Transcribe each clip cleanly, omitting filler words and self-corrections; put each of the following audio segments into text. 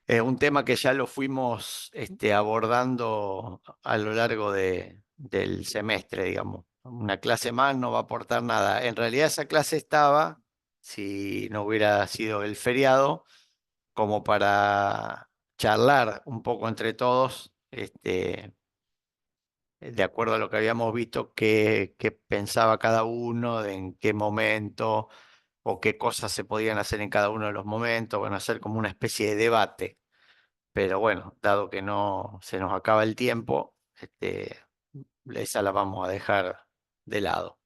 Un tema que ya lo fuimos abordando a lo largo del semestre, digamos. Una clase más no va a aportar nada. En realidad esa clase estaba, si no hubiera sido el feriado, como para charlar un poco entre todos, de acuerdo a lo que habíamos visto, qué pensaba cada uno, de en qué momento o qué cosas se podían hacer en cada uno de los momentos, bueno, hacer como una especie de debate. Pero bueno, dado que no se nos acaba el tiempo, esa la vamos a dejar de lado.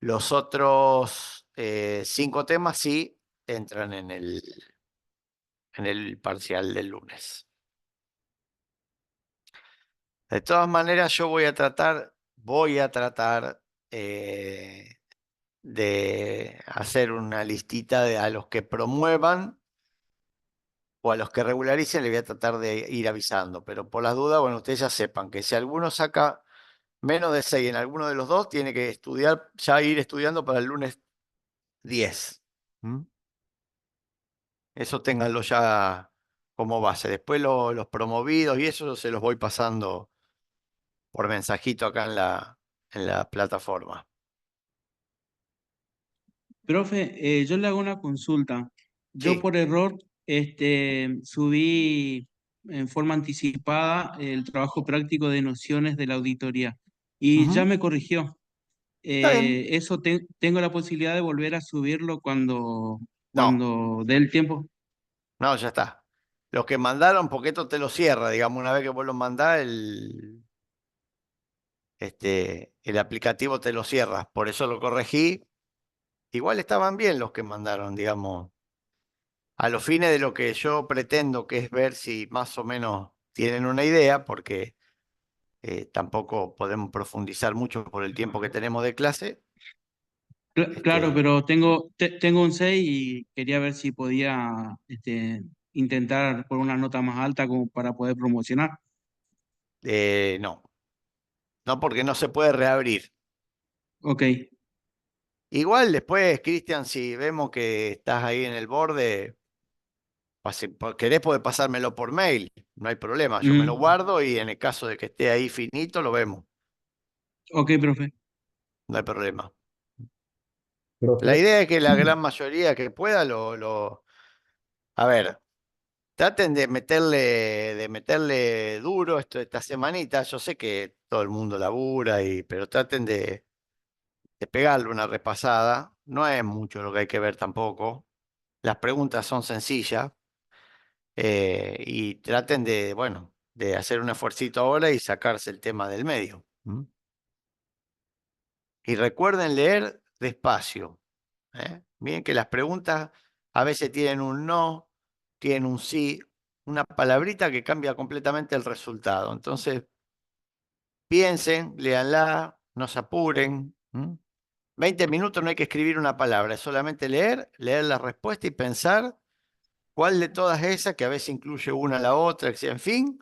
Los otros 5 temas sí entran en el parcial del lunes. De todas maneras, yo voy a tratar eh, de hacer una listita a los que promuevan o a los que regularicen, le voy a tratar de ir avisando. Pero por las dudas, bueno, ustedes ya sepan que si alguno saca menos de 6 en alguno de los dos, tiene que estudiar, ya ir estudiando para el lunes 10. ¿Mm? Eso ténganlo ya como base. Después los promovidos y eso se los voy pasando por mensajito acá en la plataforma. Profe, yo le hago una consulta. Yo Sí. por error subí en forma anticipada el trabajo práctico de nociones de la auditoría y ya Ujú. me corrigió. Está bien. Eso tengo la posibilidad de volver a subirlo No, cuando dé el tiempo. no, ya está. Los que mandaron, porque esto te lo cierra, digamos, una vez que vos lo mandás, el aplicativo te lo cierra. Por eso lo corregí. Igual estaban bien los que mandaron, digamos. A los fines de lo que yo pretendo, que es ver si más o menos tienen una idea, porque tampoco podemos profundizar mucho por el tiempo que tenemos de clase. Claro, Este, pero tengo un 6 y quería ver si podía intentar por una nota más alta como para poder promocionar. no, no porque no se puede reabrir. Ok. Igual después, Cristian, si vemos que estás ahí en el borde, querés poder pasármelo por mail, no hay problema, yo me lo Mm, guardo y en el caso de que esté ahí finito, lo vemos, ok, profe. no hay problema. La Profe, idea es que la gran mayoría que pueda a ver, traten de meterle duro esta semanita. Yo sé que todo el mundo labura, pero traten de pegarle una repasada. No es mucho lo que hay que ver tampoco. Las preguntas son sencillas, y traten bueno, de hacer un esfuercito ahora y sacarse el tema del medio. ¿Mm? Y recuerden leer despacio. Miren que las preguntas a veces tienen un no, tienen un sí, una palabrita que cambia completamente el resultado. Entonces, piensen, léanla, no se apuren. 20 minutos no hay que escribir una palabra, es solamente leer la respuesta y pensar cuál de todas esas, que a veces incluye una a la otra, en fin,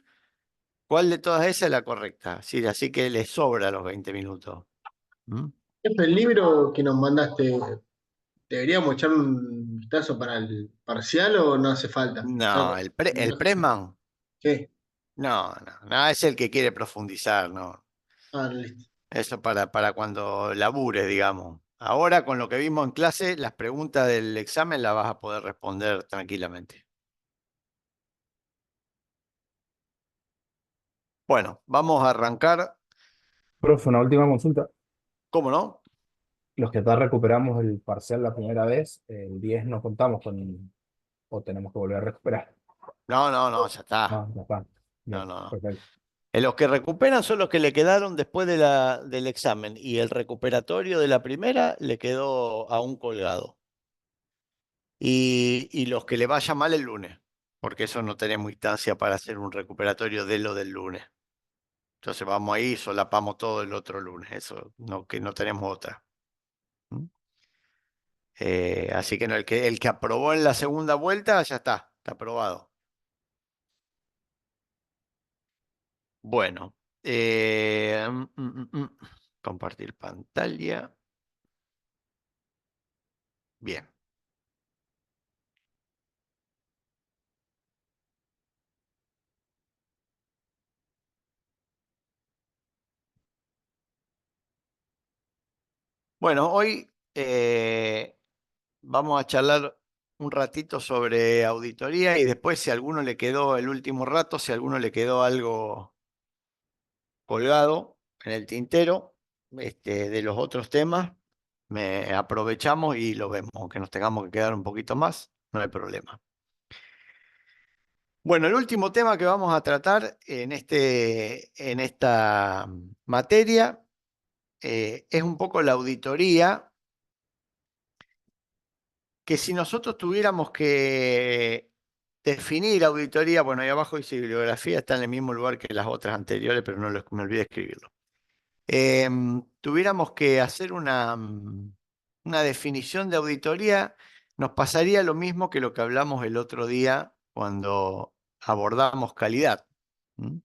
cuál de todas esas es la correcta. Sí, así que les sobra los 20 minutos. ¿Mm? jefe, el libro que nos mandaste, ¿deberíamos echar un vistazo para el parcial o no hace falta? Ya No, el Pressman. ¿qué? No, no, no, es el que quiere profundizar, no. Ah, listo. Eso para cuando labures, digamos. Ahora, con lo que vimos en clase, las preguntas del examen las vas a poder responder tranquilamente. Bueno, vamos a arrancar. Profe, una última consulta. ¿Cómo no? Los que ya recuperamos el parcial la primera vez, el 10 no contamos con, o tenemos que volver a recuperar. No, no, no, ya está. No, ya está. No, Bien, no, no. perfecto. Los que recuperan son los que le quedaron después del examen y el recuperatorio de la primera le quedó aún colgado. Y los que le vaya mal el lunes, porque eso no tenemos instancia para hacer un recuperatorio de lo del lunes. Entonces vamos ahí y solapamos todo el otro lunes, eso no, que no tenemos otra. ¿Mm? Así que no, el que aprobó en la segunda vuelta ya está aprobado. Bueno, compartir pantalla. Bien. Bueno, hoy vamos a charlar un ratito sobre auditoría y después si a alguno le quedó el último rato, si a alguno le quedó algo colgado en el tintero de los otros temas, aprovechamos y lo vemos, aunque nos tengamos que quedar un poquito más, no hay problema. Bueno, el último tema que vamos a tratar en esta materia es un poco la auditoría, que si nosotros tuviéramos que definir auditoría, bueno, ahí abajo dice bibliografía, está en el mismo lugar que las otras anteriores, pero me olvidé escribirlo. Tuviéramos que hacer una definición de auditoría, nos pasaría lo mismo que lo que hablamos el otro día cuando abordamos calidad. ¿Mm?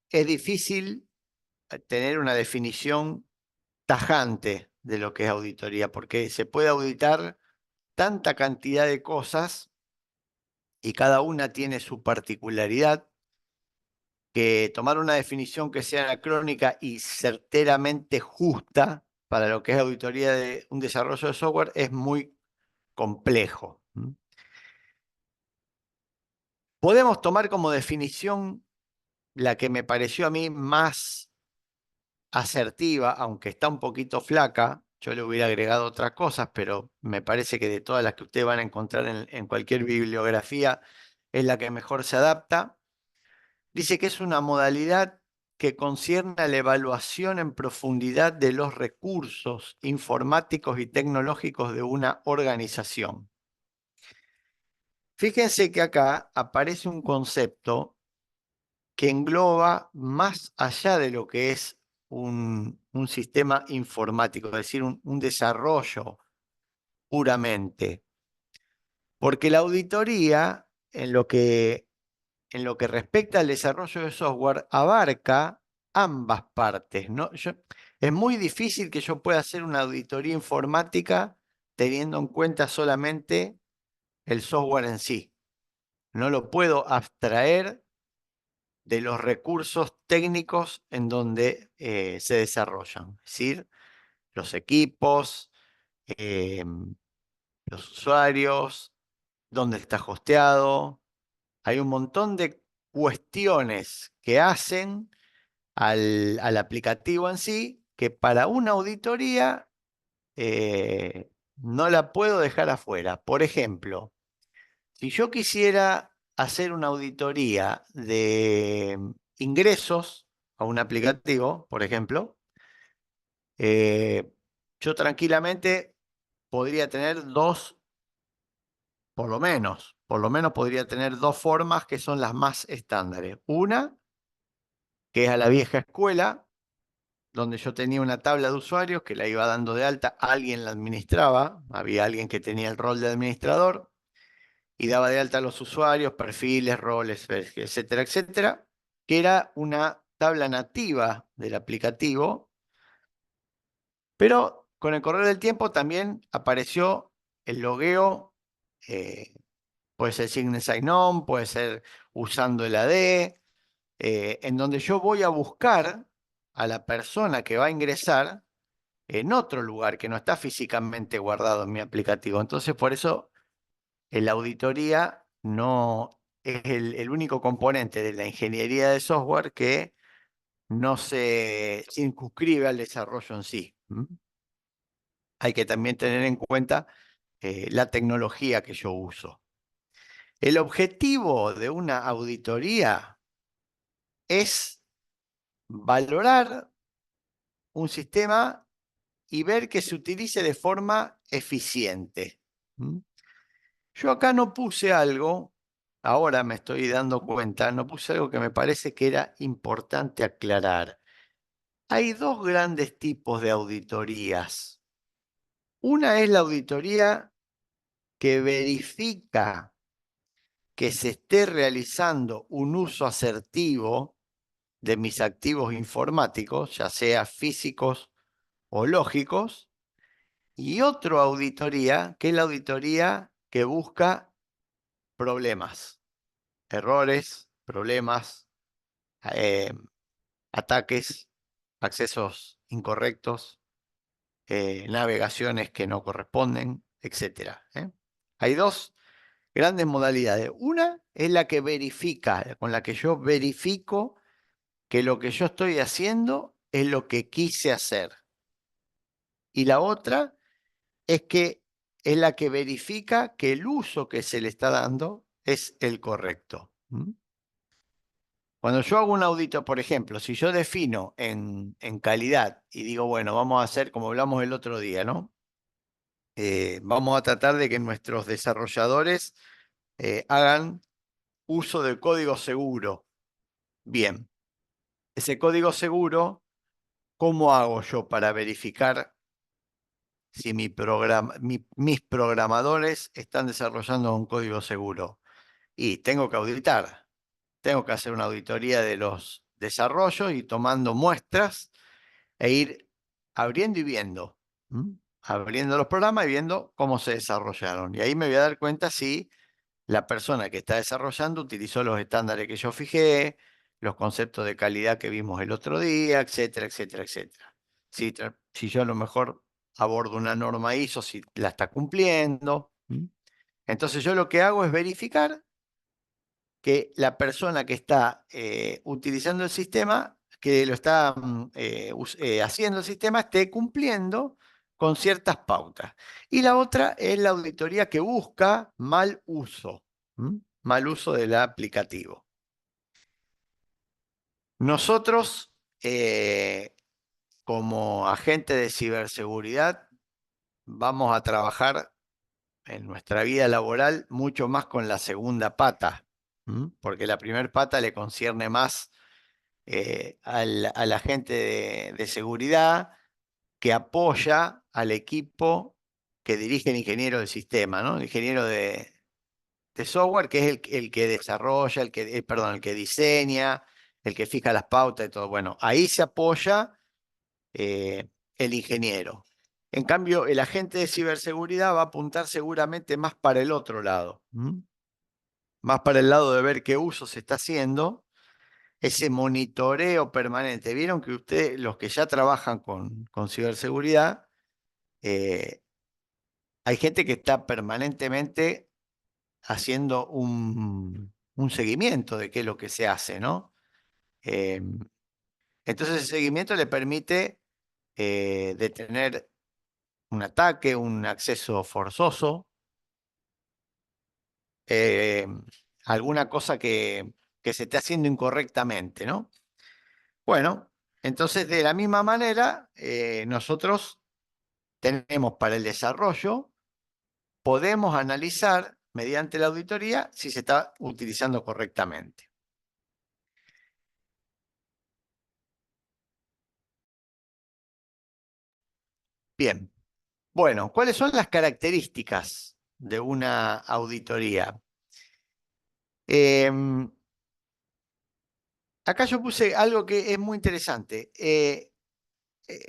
Es difícil tener una definición tajante de lo que es auditoría, porque se puede auditar tanta cantidad de cosas y cada una tiene su particularidad, que tomar una definición que sea anacrónica y certeramente justa para lo que es auditoría de un desarrollo de software es muy complejo. Podemos tomar como definición la que me pareció a mí más asertiva, aunque está un poquito flaca. Yo le hubiera agregado otras cosas, pero me parece que de todas las que ustedes van a encontrar en cualquier bibliografía es la que mejor se adapta. Dice que es una modalidad que concierne a la evaluación en profundidad de los recursos informáticos y tecnológicos de una organización. Fíjense que acá aparece un concepto que engloba más allá de lo que es un sistema informático, es decir, un desarrollo puramente. Porque la auditoría, en lo que respecta al desarrollo de software, abarca ambas partes, ¿no? Es muy difícil que yo pueda hacer una auditoría informática teniendo en cuenta solamente el software en sí. No lo puedo abstraer de los recursos técnicos en donde se desarrollan, es decir, los equipos, eh, los usuarios, dónde está hosteado. Hay un montón de cuestiones que hacen al aplicativo en sí que para una auditoría no la puedo dejar afuera. Por ejemplo, si yo quisiera hacer una auditoría de ingresos a un aplicativo, por ejemplo, eh, yo tranquilamente podría tener dos, por lo menos podría tener dos formas que son las más estándares. Una, que es a la vieja escuela, donde yo tenía una tabla de usuarios que la iba dando de alta, alguien la administraba, había alguien que tenía el rol de administrador y daba de alta a los usuarios, perfiles, roles, etcétera, etcétera, que era una tabla nativa del aplicativo, pero con el correr del tiempo también apareció el logueo, puede ser Sign Sign-On, puede ser usando el AD, en donde yo voy a buscar a la persona que va a ingresar en otro lugar que no está físicamente guardado en mi aplicativo. Entonces, por eso la auditoría no es el único componente de la ingeniería de software que no se circunscribe al desarrollo en sí. Hay que también tener en cuenta la tecnología que yo uso. El objetivo de una auditoría es valorar un sistema y ver que se utilice de forma eficiente. Yo acá no puse algo, ahora me estoy dando cuenta, no puse algo que me parece que era importante aclarar. Hay dos grandes tipos de auditorías. Una es la auditoría que verifica que se esté realizando un uso asertivo de mis activos informáticos, ya sea físicos o lógicos, y otra auditoría, que es la auditoría que busca problemas, errores, problemas, ataques, accesos incorrectos, navegaciones que no corresponden, etcétera. Hay dos grandes modalidades. Una es la que verifica, con la que yo verifico que lo que yo estoy haciendo es lo que quise hacer. Y la otra es la que verifica que el uso que se le está dando es el correcto. Cuando yo hago un audito, por ejemplo, si yo defino en calidad y digo, bueno, vamos a hacer como hablamos el otro día, ¿no? Vamos a tratar de que nuestros desarrolladores hagan uso del código seguro. Bien, ese código seguro, ¿cómo hago yo para verificar si mis programadores están desarrollando un código seguro? Y tengo que auditar, tengo que hacer una auditoría de los desarrollos y tomando muestras e ir abriendo y viendo, abriendo los programas y viendo cómo se desarrollaron. Y ahí me voy a dar cuenta si la persona que está desarrollando utilizó los estándares que yo fijé, los conceptos de calidad que vimos el otro día, etcétera, etcétera, etcétera. Si yo a lo mejor abordo una norma ISO, si la está cumpliendo. Entonces yo lo que hago es verificar que la persona que está utilizando el sistema, que lo está haciendo el sistema, esté cumpliendo con ciertas pautas. Y la otra es la auditoría que busca mal uso del aplicativo. Nosotros, como agente de ciberseguridad, vamos a trabajar en nuestra vida laboral mucho más con la segunda pata, porque la primera pata le concierne más al agente de seguridad que apoya al equipo que dirige el ingeniero del sistema, ¿no? El ingeniero de software, que es el que desarrolla, perdón, el que diseña, el que fija las pautas y todo. Bueno, ahí se apoya el ingeniero. En cambio, el agente de ciberseguridad va a apuntar seguramente más para el otro lado, más para el lado de ver qué uso se está haciendo, ese monitoreo permanente. Vieron que ustedes, los que ya trabajan con ciberseguridad, hay gente que está permanentemente haciendo un seguimiento de qué es lo que se hace, ¿no? Entonces, ese seguimiento le permite detener un ataque, un acceso forzoso, eh, alguna cosa que se esté haciendo incorrectamente, ¿no? Bueno, entonces de la misma manera, nosotros tenemos para el desarrollo, podemos analizar mediante la auditoría si se está utilizando correctamente. Bien, bueno, ¿cuáles son las características de una auditoría? Acá yo puse algo que es muy interesante.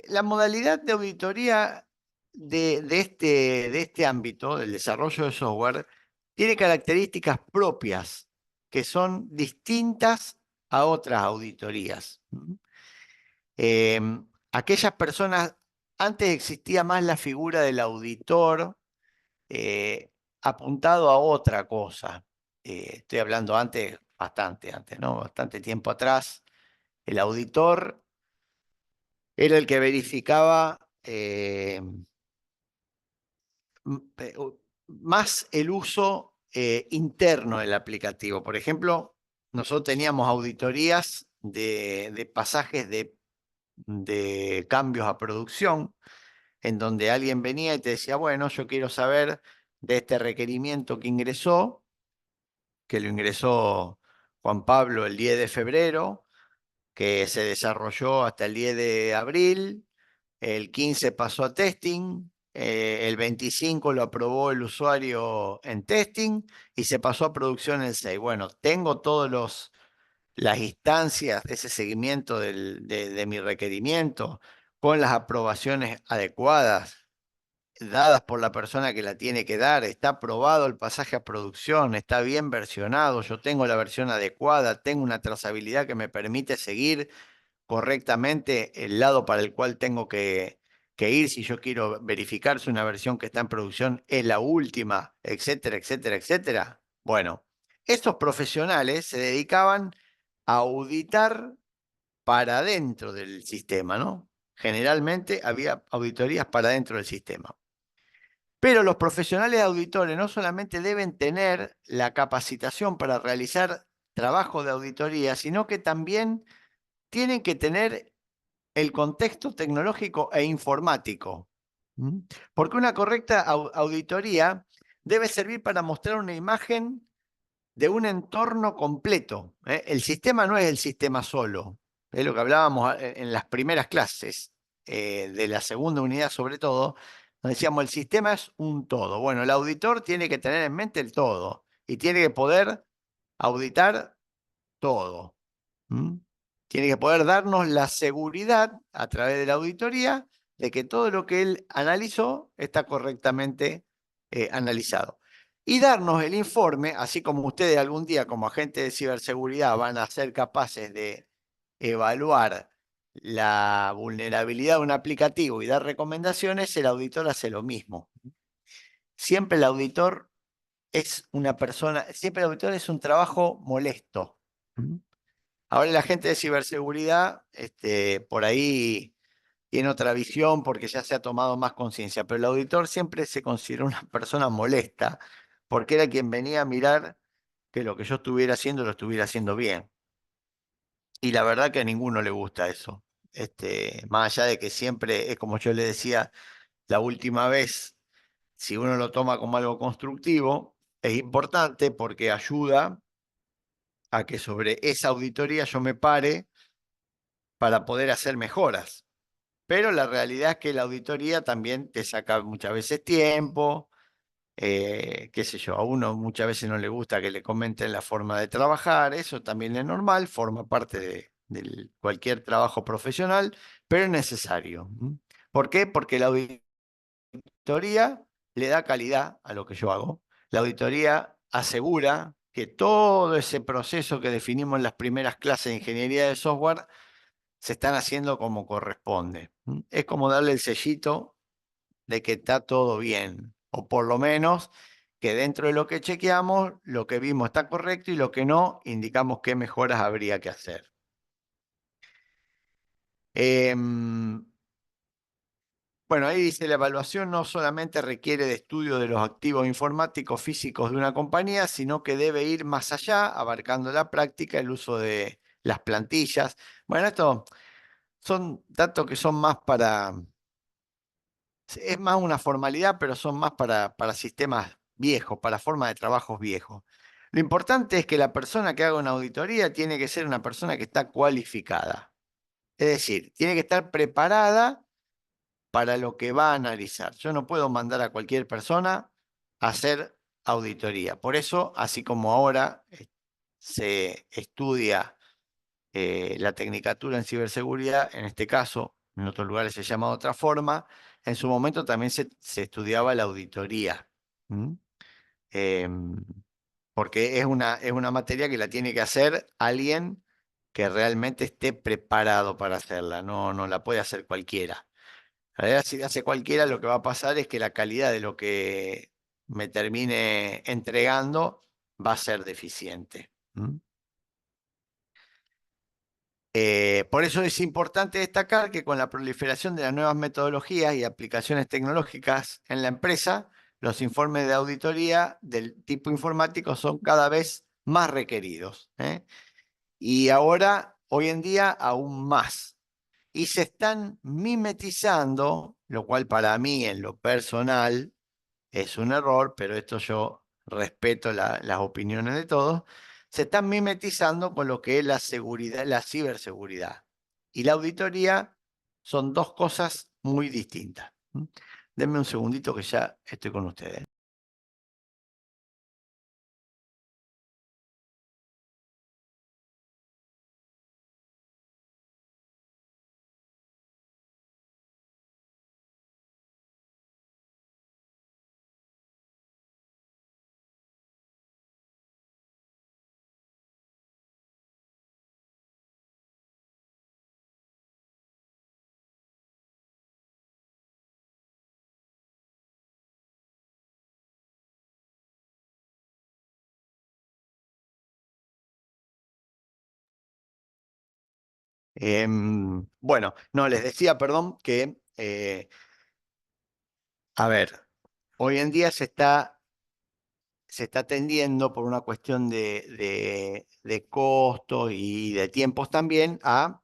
La modalidad de auditoría de este ámbito, del desarrollo de software, tiene características propias que son distintas a otras auditorías. Aquellas personas, antes existía más la figura del auditor apuntado a otra cosa. Estoy hablando antes, bastante antes, ¿no? Bastante tiempo atrás. El auditor era el que verificaba más el uso interno del aplicativo. Por ejemplo, nosotros teníamos auditorías de pasajes de cambios a producción, en donde alguien venía y te decía, bueno, yo quiero saber de este requerimiento que lo ingresó Juan Pablo el 10 de febrero, que se desarrolló hasta el 10 de abril, el 15 pasó a testing, el 25 lo aprobó el usuario en testing y se pasó a producción el 6. Bueno, tengo todas las instancias de ese seguimiento de mi requerimiento con las aprobaciones adecuadas dadas por la persona que la tiene que dar, está aprobado el pasaje a producción, está bien versionado, yo tengo la versión adecuada, tengo una trazabilidad que me permite seguir correctamente el lado para el cual tengo que que ir si yo quiero verificar si una versión que está en producción es la última, etcétera, etcétera, etcétera. Bueno, estos profesionales se dedicaban a auditar para dentro del sistema, ¿no? Generalmente había auditorías para dentro del sistema. Pero los profesionales auditores no solamente deben tener la capacitación para realizar trabajo de auditoría, sino que también tienen que tener el contexto tecnológico e informático. Porque una correcta auditoría debe servir para mostrar una imagen de un entorno completo. El sistema no es el sistema solo. Es lo que hablábamos en las primeras clases, de la segunda unidad sobre todo, donde decíamos el sistema es un todo. Bueno, el auditor tiene que tener en mente el todo y tiene que poder auditar todo. Tiene que poder darnos la seguridad a través de la auditoría de que todo lo que él analizó está correctamente analizado. Y darnos el informe, así como ustedes algún día como agentes de ciberseguridad van a ser capaces de evaluar la vulnerabilidad de un aplicativo y dar recomendaciones, el auditor hace lo mismo. Siempre el auditor es una persona, siempre el auditor es un trabajo molesto. Ahora la gente de ciberseguridad, por ahí tiene otra visión porque ya se ha tomado más conciencia, pero el auditor siempre se consideró una persona molesta porque era quien venía a mirar que lo que yo estuviera haciendo lo estuviera haciendo bien. Y la verdad que a ninguno le gusta eso. Más allá de que siempre, es como yo le decía la última vez, si uno lo toma como algo constructivo, es importante porque ayuda a que sobre esa auditoría yo me pare para poder hacer mejoras. Pero la realidad es que la auditoría también te saca muchas veces tiempo, qué sé yo, a uno muchas veces no le gusta que le comenten la forma de trabajar, eso también es normal, forma parte de cualquier trabajo profesional, pero es necesario. ¿Por qué? Porque la auditoría le da calidad a lo que yo hago. La auditoría asegura que todo ese proceso que definimos en las primeras clases de ingeniería de software se están haciendo como corresponde. Es como darle el sellito de que está todo bien, o por lo menos que dentro de lo que chequeamos, lo que vimos está correcto y lo que no, indicamos qué mejoras habría que hacer. Bueno, ahí dice, la evaluación no solamente requiere de estudio de los activos informáticos físicos de una compañía, sino que debe ir más allá, abarcando la práctica, el uso de las plantillas. Bueno, esto son datos que son más para, es más una formalidad, pero son más para sistemas viejos, para formas de trabajos viejos. Lo importante es que la persona que haga una auditoría tiene que ser una persona que está cualificada. Es decir, tiene que estar preparada para lo que va a analizar. Yo no puedo mandar a cualquier persona a hacer auditoría. Por eso, así como ahora se estudia la tecnicatura en ciberseguridad, en este caso, en otros lugares se llama de otra forma, en su momento también se estudiaba la auditoría. Em, Porque es una materia que la tiene que hacer alguien que realmente esté preparado para hacerla, no la puede hacer cualquiera. En realidad, si hace cualquiera, lo que va a pasar es que la calidad de lo que me termine entregando va a ser deficiente. Por eso es importante destacar que con la proliferación de las nuevas metodologías y aplicaciones tecnológicas en la empresa, los informes de auditoría del tipo informático son cada vez más requeridos. Y ahora, hoy en día, aún más. Y se están mimetizando, lo cual para mí en lo personal es un error, pero esto yo respeto las opiniones de todos, se están mimetizando con lo que es la seguridad, la ciberseguridad. Y la auditoría son dos cosas muy distintas. Denme un segundito que ya estoy con ustedes. Bueno, no, les decía, perdón, que, a ver, hoy en día se está tendiendo por una cuestión de costos y de tiempos también a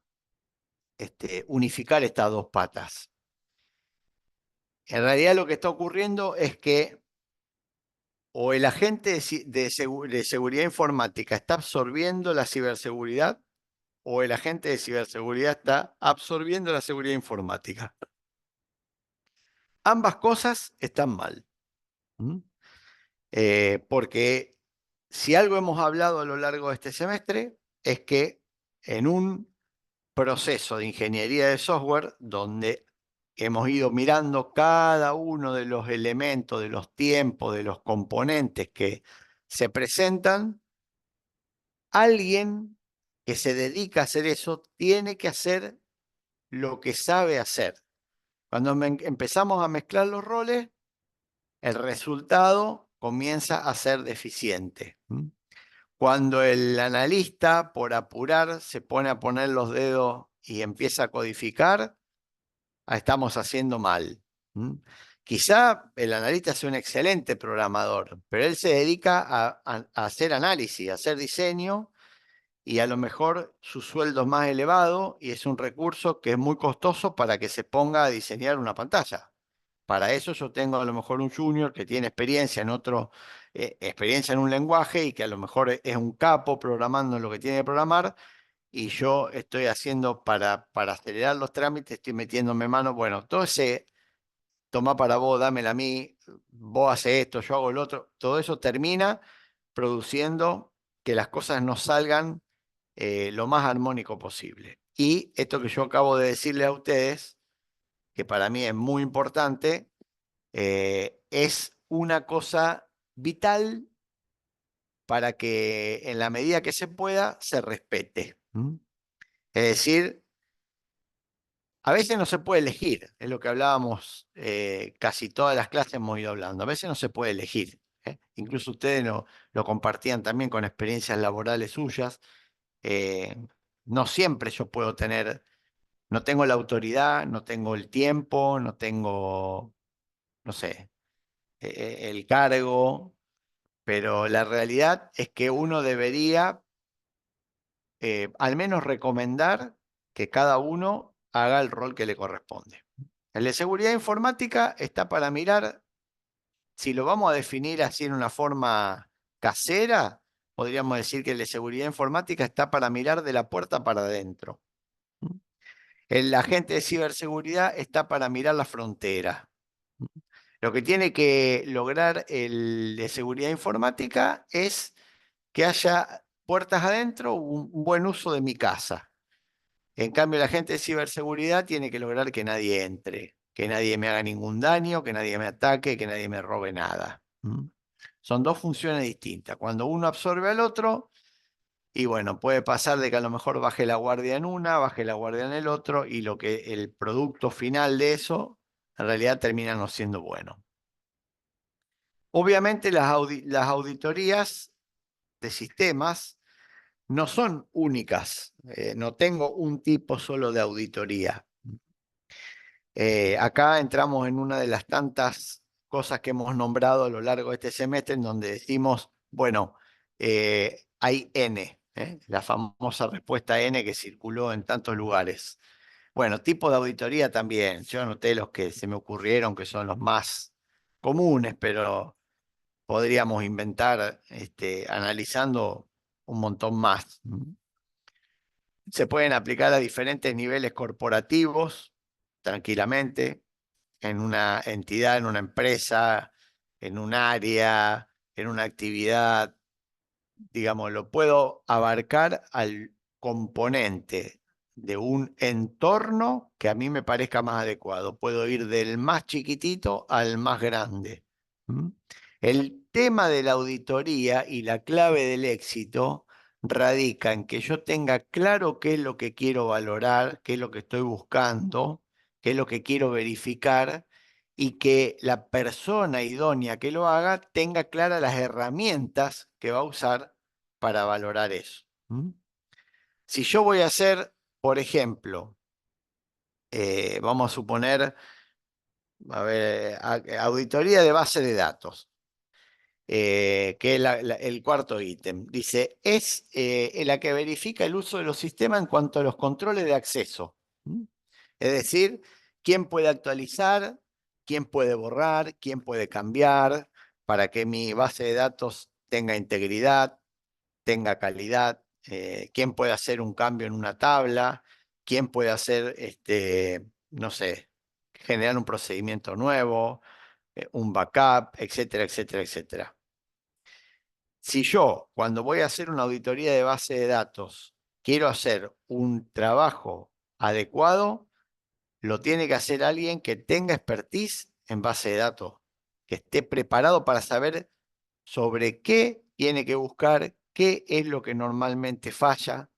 unificar estas dos patas. En realidad lo que está ocurriendo es que o el agente de seguridad informática está absorbiendo la ciberseguridad o el agente de ciberseguridad está absorbiendo la seguridad informática. Ambas cosas están mal. Porque si algo hemos hablado a lo largo de este semestre es que en un proceso de ingeniería de software donde hemos ido mirando cada uno de los elementos, de los tiempos, de los componentes que se presentan, alguien que se dedica a hacer eso tiene que hacer lo que sabe hacer. Cuando empezamos a mezclar los roles, el resultado comienza a ser deficiente. Cuando el analista, por apurar, se pone a poner los dedos y empieza a codificar, estamos haciendo mal. Quizá el analista sea un excelente programador, pero él se dedica a hacer análisis, a hacer diseño, y a lo mejor su sueldo es más elevado y es un recurso que es muy costoso para que se ponga a diseñar una pantalla. Para eso yo tengo a lo mejor un junior que tiene experiencia en experiencia en un lenguaje y que a lo mejor es un capo programando lo que tiene que programar, y yo estoy haciendo para acelerar los trámites, estoy metiéndome mano, bueno, todo ese toma para vos, dámela a mí, vos haces esto, yo hago el otro, todo eso termina produciendo que las cosas no salgan lo más armónico posible. Y esto que yo acabo de decirle a ustedes, que para mí es muy importante, es una cosa vital para que en la medida que se pueda se respete. Es decir, a veces no se puede elegir, es lo que hablábamos, casi todas las clases hemos ido hablando, a veces no se puede elegir. Incluso ustedes lo compartían también con experiencias laborales suyas. No siempre yo puedo tener, no tengo la autoridad, no tengo el tiempo, no tengo, no sé, el cargo, pero la realidad es que uno debería al menos recomendar que cada uno haga el rol que le corresponde. El de seguridad informática está para mirar, si lo vamos a definir así en una forma casera, podríamos decir que el de seguridad informática está para mirar de la puerta para adentro. El agente de ciberseguridad está para mirar la frontera. Lo que tiene que lograr el de seguridad informática es que haya puertas adentro, un buen uso de mi casa. En cambio, la gente de ciberseguridad tiene que lograr que nadie entre, que nadie me haga ningún daño, que nadie me ataque, que nadie me robe nada. Son dos funciones distintas. Cuando uno absorbe al otro, y bueno, puede pasar de que a lo mejor baje la guardia en una, baje la guardia en el otro, y el producto final de eso, en realidad termina no siendo bueno. Obviamente las auditorías de sistemas no son únicas. No tengo un tipo solo de auditoría. Acá entramos en una de las tantas cosas que hemos nombrado a lo largo de este semestre, en donde decimos, bueno, hay N, la famosa respuesta N que circuló en tantos lugares. Bueno, tipo de auditoría también. Yo anoté los que se me ocurrieron, que son los más comunes, pero podríamos inventar, analizando un montón más. Se pueden aplicar a diferentes niveles corporativos, tranquilamente, en una entidad, en una empresa, en un área, en una actividad. Digamos, lo puedo abarcar al componente de un entorno que a mí me parezca más adecuado. Puedo ir del más chiquitito al más grande. El tema de la auditoría y la clave del éxito radica en que yo tenga claro qué es lo que quiero valorar, qué es lo que estoy buscando, qué es lo que quiero verificar, y que la persona idónea que lo haga tenga claras las herramientas que va a usar para valorar eso. Si yo voy a hacer por ejemplo, vamos a suponer, a ver, auditoría de base de datos, que es el cuarto ítem. Dice, es la que verifica el uso de los sistemas en cuanto a los controles de acceso. ¿Mm? Es decir, quién puede actualizar, quién puede borrar, quién puede cambiar, para que mi base de datos tenga integridad, tenga calidad, quién puede hacer un cambio en una tabla, quién puede hacer, no sé, generar un procedimiento nuevo, un backup, etcétera, etcétera, etcétera. Si yo, cuando voy a hacer una auditoría de base de datos, quiero hacer un trabajo adecuado, lo tiene que hacer alguien que tenga expertise en base de datos, que esté preparado para saber sobre qué tiene que buscar, qué es lo que normalmente falla.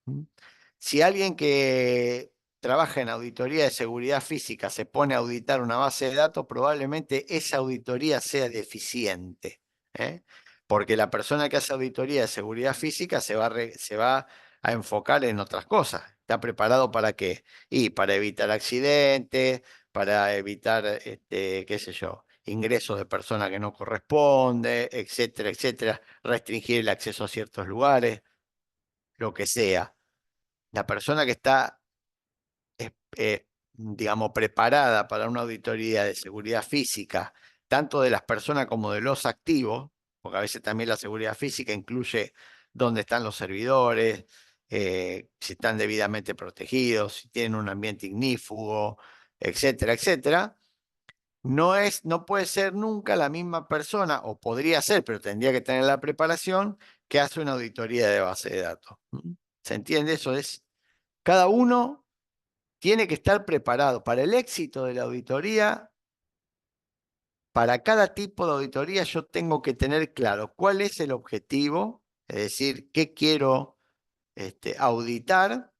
Si alguien que trabaja en auditoría de seguridad física se pone a auditar una base de datos, probablemente esa auditoría sea deficiente, ¿eh? Porque la persona que hace auditoría de seguridad física se va a enfocar en otras cosas. ¿Está preparado para qué? Y para evitar accidentes, para evitar, qué sé yo, ingresos de personas que no corresponde, etcétera, etcétera, restringir el acceso a ciertos lugares, lo que sea. La persona que está, digamos, preparada para una auditoría de seguridad física, tanto de las personas como de los activos, porque a veces también la seguridad física incluye dónde están los servidores, si están debidamente protegidos, si tienen un ambiente ignífugo, etcétera, etcétera. No puede ser nunca la misma persona, o podría ser, pero tendría que tener la preparación, que hace una auditoría de base de datos. ¿Se entiende? Eso es, cada uno tiene que estar preparado para el éxito de la auditoría. Para cada tipo de auditoría yo tengo que tener claro cuál es el objetivo, es decir, qué quiero auditar,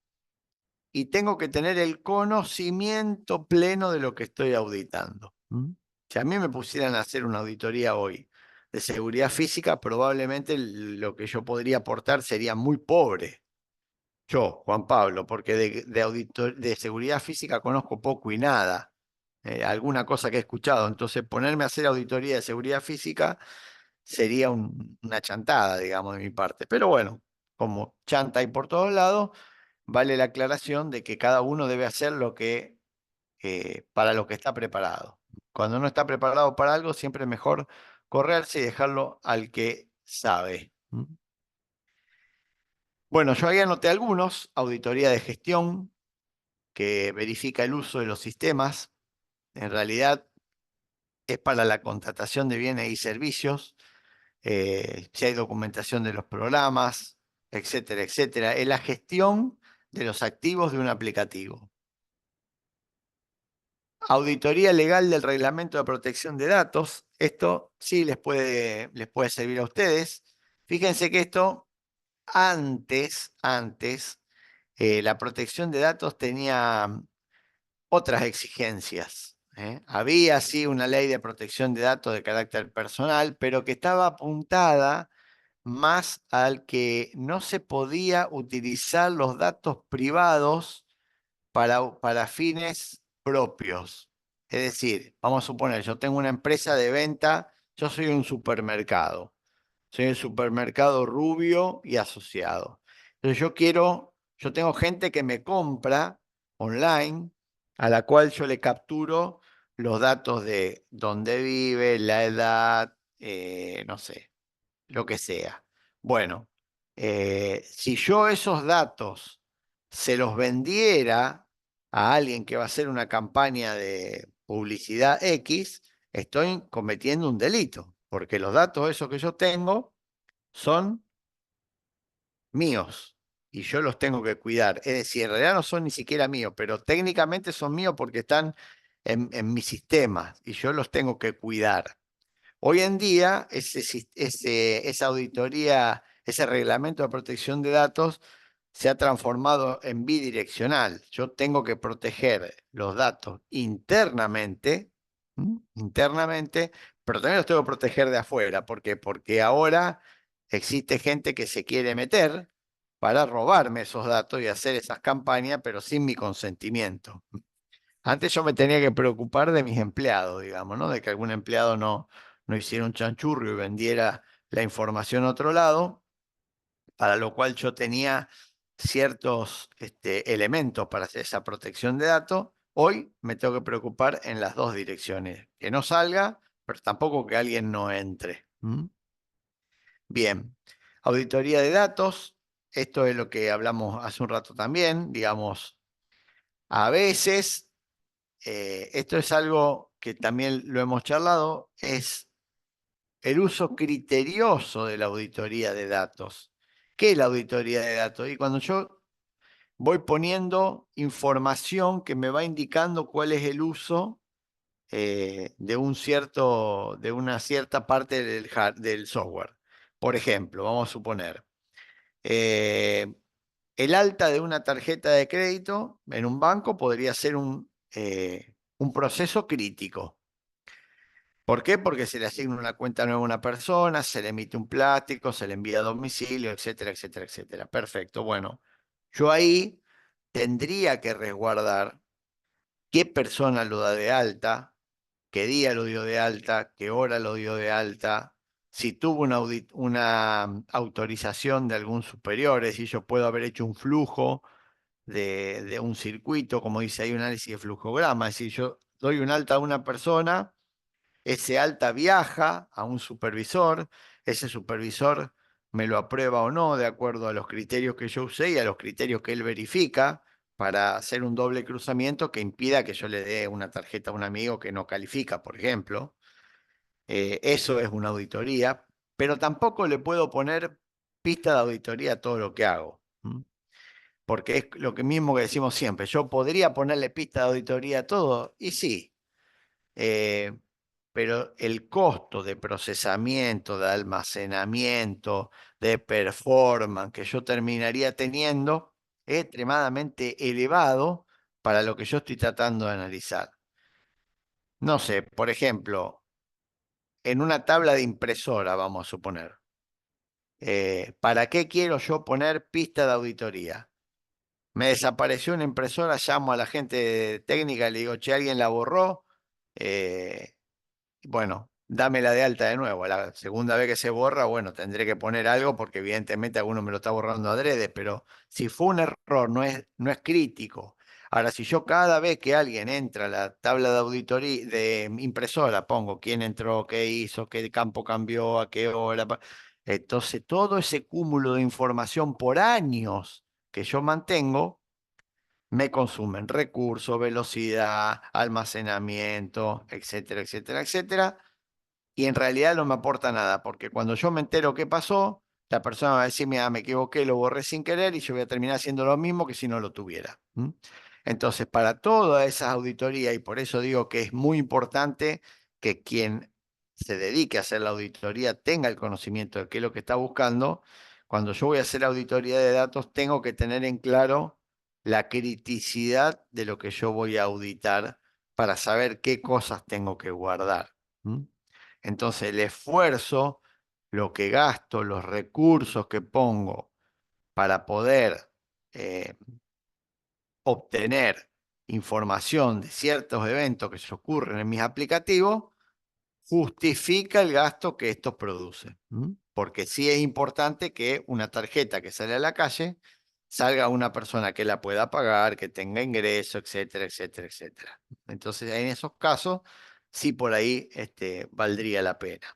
y tengo que tener el conocimiento pleno de lo que estoy auditando. Si a mí me pusieran a hacer una auditoría hoy de seguridad física, probablemente lo que yo podría aportar sería muy pobre. Yo, Juan Pablo, porque de seguridad física conozco poco y nada. Alguna cosa que he escuchado. Entonces, ponerme a hacer auditoría de seguridad física sería una chantada, digamos, de mi parte. Pero bueno, como chanta hay por todos lados, vale la aclaración de que cada uno debe hacer lo que para lo que está preparado. Cuando no está preparado para algo, siempre es mejor correrse y dejarlo al que sabe. Bueno, yo ahí anoté algunos: auditoría de gestión, que verifica el uso de los sistemas. En realidad es para la contratación de bienes y servicios, si hay documentación de los programas, etcétera, etcétera. Es la gestión de los activos de un aplicativo. Auditoría legal del reglamento de protección de datos. Esto sí les puede servir a ustedes. Fíjense que esto antes, la protección de datos tenía otras exigencias, ¿eh? Había sí una ley de protección de datos de carácter personal, pero que estaba apuntada más al que no se podía utilizar los datos privados para fines propios. Es decir, vamos a suponer, yo tengo una empresa de venta, yo soy un supermercado. Soy el supermercado Rubio y Asociado. Entonces yo tengo gente que me compra online, a la cual yo le capturo los datos de dónde vive, la edad, no sé, lo que sea. Bueno, si yo esos datos se los vendiera a alguien que va a hacer una campaña de publicidad X, estoy cometiendo un delito, porque los datos esos que yo tengo son míos y yo los tengo que cuidar. Es decir, en realidad no son ni siquiera míos, pero técnicamente son míos porque están en mi sistema y yo los tengo que cuidar. Hoy en día, esa auditoría, ese reglamento de protección de datos se ha transformado en bidireccional. Yo tengo que proteger los datos internamente, pero también los tengo que proteger de afuera. ¿Por qué? Porque ahora existe gente que se quiere meter para robarme esos datos y hacer esas campañas, pero sin mi consentimiento. Antes yo me tenía que preocupar de mis empleados, digamos, ¿no? De que algún empleado no hiciera un chanchurro y vendiera la información a otro lado, para lo cual yo tenía ciertos elementos para hacer esa protección de datos. Hoy me tengo que preocupar en las dos direcciones, que no salga, pero tampoco que alguien no entre. Bien, auditoría de datos, esto es lo que hablamos hace un rato también, digamos, a veces, esto es algo que también lo hemos charlado, es el uso criterioso de la auditoría de datos. ¿Qué es la auditoría de datos? Y cuando yo voy poniendo información que me va indicando cuál es el uso de una cierta parte del software. Por ejemplo, vamos a suponer, eh, el alta de una tarjeta de crédito en un banco podría ser un proceso crítico. ¿Por qué? Porque se le asigna una cuenta nueva a una persona, se le emite un plástico, se le envía a domicilio, etcétera, etcétera, etcétera. Perfecto. Bueno, yo ahí tendría que resguardar qué persona lo da de alta, qué día lo dio de alta, qué hora lo dio de alta, si tuvo una autorización de algún superior, es decir, yo puedo haber hecho un flujo de un circuito, como dice ahí, un análisis de flujograma, es decir, yo doy un alta a una persona, ese alta viaja a un supervisor, ese supervisor me lo aprueba o no de acuerdo a los criterios que yo usé y a los criterios que él verifica para hacer un doble cruzamiento que impida que yo le dé una tarjeta a un amigo que no califica, por ejemplo. Eso es una auditoría, pero tampoco le puedo poner pista de auditoría a todo lo que hago. Porque es lo que mismo que decimos siempre. Yo podría ponerle pista de auditoría a todo, y sí, pero el costo de procesamiento, de almacenamiento, de performance que yo terminaría teniendo es extremadamente elevado para lo que yo estoy tratando de analizar. No sé, por ejemplo, en una tabla de impresora, vamos a suponer, ¿para qué quiero yo poner pista de auditoría? Me desapareció una impresora, llamo a la gente técnica y le digo, che, alguien la borró. Eh, bueno, dámela de alta de nuevo. La segunda vez que se borra, bueno, tendré que poner algo porque evidentemente alguno me lo está borrando adrede, pero si fue un error, no es crítico. Ahora, si yo cada vez que alguien entra a la tabla de auditoría de impresora, pongo quién entró, qué hizo, qué campo cambió, a qué hora, entonces todo ese cúmulo de información por años que yo mantengo, me consumen recursos, velocidad, almacenamiento, etcétera, etcétera, etcétera, y en realidad no me aporta nada, porque cuando yo me entero qué pasó, la persona va a decir, mira, me equivoqué, lo borré sin querer y yo voy a terminar haciendo lo mismo que si no lo tuviera. Entonces, para todas esas auditorías, y por eso digo que es muy importante que quien se dedique a hacer la auditoría tenga el conocimiento de qué es lo que está buscando, cuando yo voy a hacer auditoría de datos, tengo que tener en claro la criticidad de lo que yo voy a auditar para saber qué cosas tengo que guardar. Entonces, el esfuerzo, lo que gasto, los recursos que pongo para poder eh, obtener información de ciertos eventos que se ocurren en mis aplicativos, justifica el gasto que estos producen. Porque sí es importante que una tarjeta que sale a la calle salga a una persona que la pueda pagar, que tenga ingreso, etcétera, etcétera, etcétera. Entonces, en esos casos, sí por ahí valdría la pena.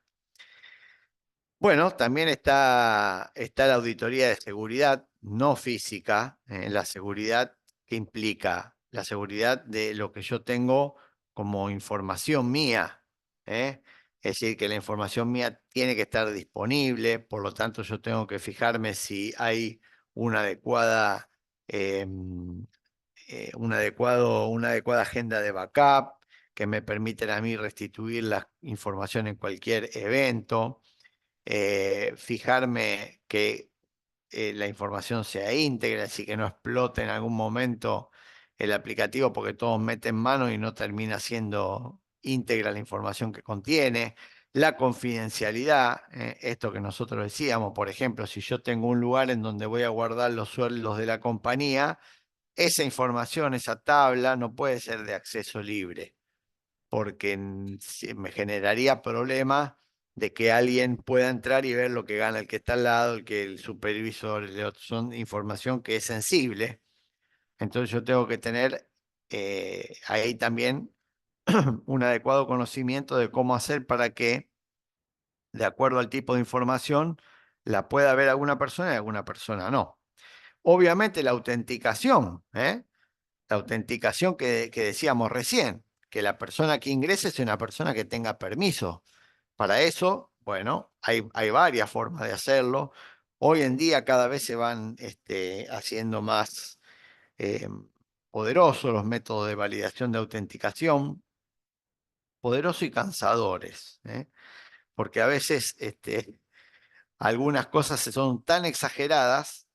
Bueno, también está la auditoría de seguridad no física, la seguridad que implica la seguridad de lo que yo tengo como información mía. ¿eh? Es decir, que la información mía tiene que estar disponible, por lo tanto yo tengo que fijarme si hay una adecuada, una adecuada agenda de backup que me permiten a mí restituir la información en cualquier evento. Fijarme que la información sea íntegra, así que no explote en algún momento el aplicativo porque todos meten mano y no termina siendo íntegra la información que contiene. la confidencialidad, esto que nosotros decíamos, por ejemplo, si yo tengo un lugar en donde voy a guardar los sueldos de la compañía, esa información, esa tabla, no puede ser de acceso libre, porque me generaría problemas de que alguien pueda entrar y ver lo que gana el que está al lado, el supervisor, el otro. Son información que es sensible. Entonces yo tengo que tener ahí también un adecuado conocimiento de cómo hacer para que, de acuerdo al tipo de información, la pueda ver alguna persona y alguna persona no. Obviamente la autenticación, la autenticación que decíamos recién, que la persona que ingrese sea una persona que tenga permiso. Para eso, bueno, hay varias formas de hacerlo. Hoy en día cada vez se van haciendo más eh, poderosos los métodos de validación de autenticación, poderosos y cansadores, porque a veces algunas cosas son tan exageradas,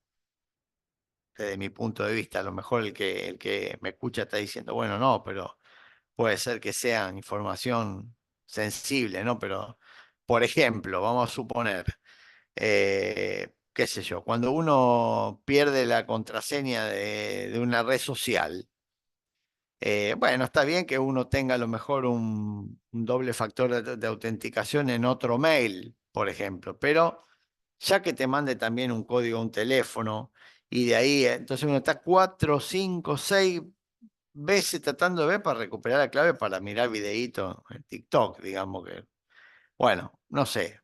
desde mi punto de vista. A lo mejor el que me escucha está diciendo, bueno, no, pero puede ser que sea información sensible, ¿no? Pero, por ejemplo, vamos a suponer, qué sé yo, cuando uno pierde la contraseña de una red social, bueno, está bien que uno tenga a lo mejor un doble factor de autenticación en otro mail, por ejemplo, pero ya que te mande también un código a un teléfono y de ahí, entonces uno está 4, 5, 6 veces tratando de ver para recuperar la clave para mirar videitos en TikTok, digamos que, bueno, no sé.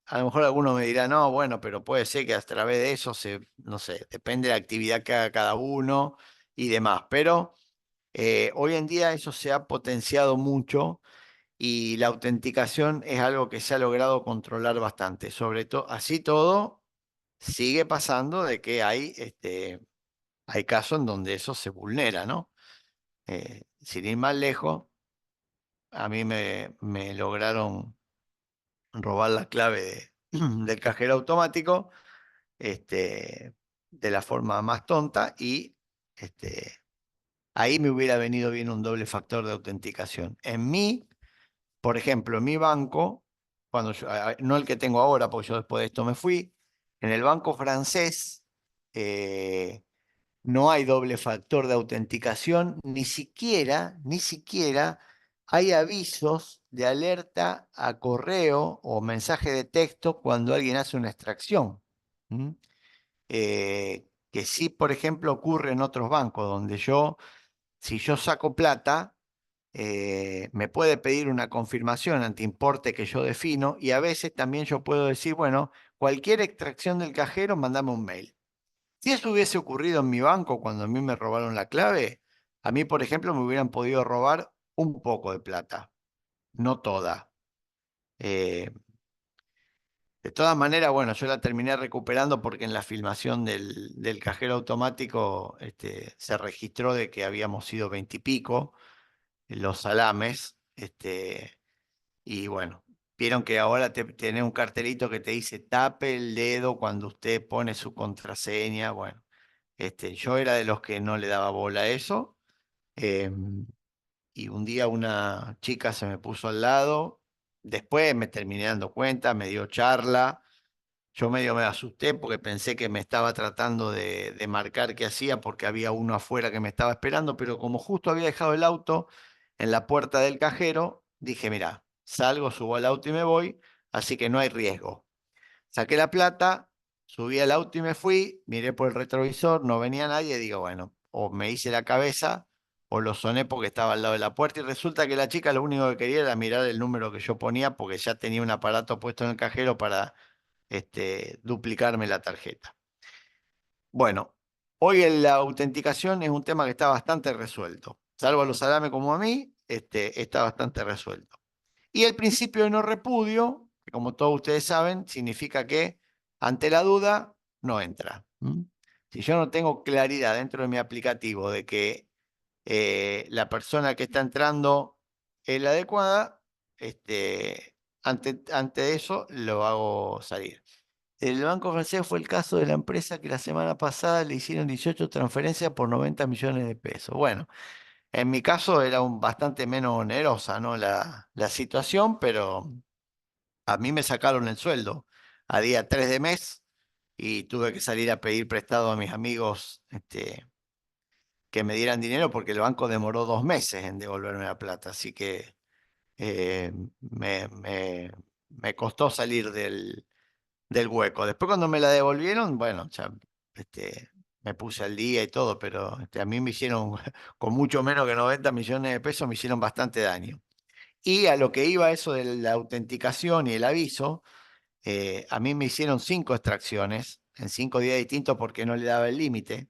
A lo mejor alguno me dirá, no, bueno, pero puede ser que a través de eso no sé, depende de la actividad que haga cada uno y demás, pero hoy en día eso se ha potenciado mucho y la autenticación es algo que se ha logrado controlar bastante. Sobre todo, así todo, sigue pasando de que hay casos en donde eso se vulnera, ¿no? Sin ir más lejos, a mí me lograron robar la clave del cajero automático, de la forma más tonta y ahí me hubiera venido bien un doble factor de autenticación. En mí, por ejemplo, en mi banco, no el que tengo ahora, porque yo después de esto me fui, en el banco francés no hay doble factor de autenticación, ni siquiera hay avisos de alerta a correo o mensaje de texto cuando alguien hace una extracción. ¿Mm? Que sí, por ejemplo, ocurre en otros bancos, donde si yo saco plata, me puede pedir una confirmación ante importe que yo defino y a veces también yo puedo decir, bueno, cualquier extracción del cajero, mandame un mail. Si eso hubiese ocurrido en mi banco cuando a mí me robaron la clave, a mí, por ejemplo, me hubieran podido robar un poco de plata, no toda. Eh, de todas maneras, bueno, yo la terminé recuperando porque en la filmación del cajero automático se registró de que habíamos sido 20 y pico los salames. Y bueno, vieron que ahora tenés un cartelito que te dice tape el dedo cuando usted pone su contraseña. Bueno, yo era de los que no le daba bola a eso. Y un día una chica se me puso al lado. Después me terminé dando cuenta, me dio charla. Yo medio me asusté porque pensé que me estaba tratando de marcar qué hacía porque había uno afuera que me estaba esperando, pero como justo había dejado el auto en la puerta del cajero, dije, mira, salgo, subo al auto y me voy, así que no hay riesgo. Saqué la plata, subí al auto y me fui, miré por el retrovisor, no venía nadie, digo, bueno, o me hice la cabeza o lo soné porque estaba al lado de la puerta y resulta que la chica lo único que quería era mirar el número que yo ponía porque ya tenía un aparato puesto en el cajero para duplicarme la tarjeta. Bueno, hoy la autenticación es un tema que está bastante resuelto. Salvo a los salames como a mí, está bastante resuelto. Y el principio de no repudio, que como todos ustedes saben, significa que ante la duda no entra. ¿Mm? Si yo no tengo claridad dentro de mi aplicativo de que la persona que está entrando es la adecuada, ante eso lo hago salir. El Banco Francés fue el caso de la empresa que la semana pasada le hicieron 18 transferencias por 90 millones de pesos. Bueno, en mi caso era bastante menos onerosa, ¿no? la situación, pero A mí me sacaron el sueldo a día 3 de mes y tuve que salir a pedir prestado a mis amigos que me dieran dinero porque el banco demoró 2 meses en devolverme la plata. Así que eh, me, me- me costó salir del hueco. Después cuando me la devolvieron, bueno, ya me puse al día y todo, pero a mí me hicieron, con mucho menos que 90 millones de pesos, me hicieron bastante daño. Y a lo que iba eso de la autenticación y el aviso, a mí me hicieron 5 extracciones en 5 días distintos porque no le daba el límite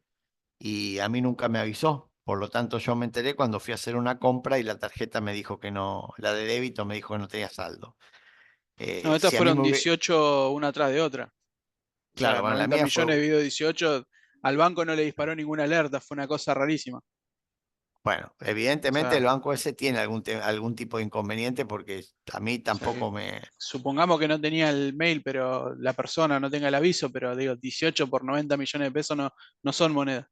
y a mí nunca me avisó. Por lo tanto, yo me enteré cuando fui a hacer una compra y la tarjeta me dijo que no, la de débito me dijo que no tenía saldo. No, estas Si a mí fueron me hubiera, 18 una tras de otra. O claro, sea, bueno, la 90 mía fue, millones dividido 18, al banco no le disparó ninguna alerta, fue una cosa rarísima. bueno, O evidentemente el sea, banco ese tiene algún tipo de inconveniente porque a mí o sea que tampoco me... supongamos que no tenía el mail, pero la persona no tenga el aviso, pero digo, 18 por 90 millones de pesos no son monedas.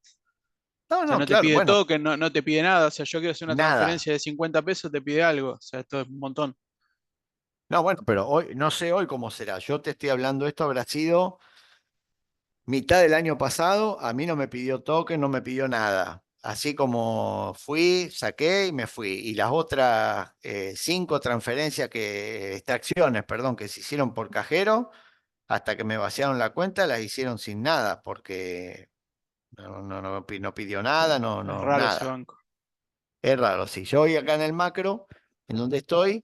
No, O sea, no, no te claro, pide bueno, token, no te pide nada. O sea, yo quiero hacer una nada. transferencia de 50 pesos, te pide algo. O sea, esto es un montón. No, bueno, pero hoy, no sé hoy cómo será. Yo te estoy hablando, esto habrá sido mitad del año pasado, a mí no me pidió token, no me pidió nada. Así como fui, saqué y me fui. Y las otras 5 transferencias extracciones, perdón, que se hicieron por cajero, hasta que me vaciaron la cuenta, las hicieron sin nada, porque no pidió nada, Es no, raro ese nada. banco. Es raro. Si yo voy acá en el macro, en donde estoy,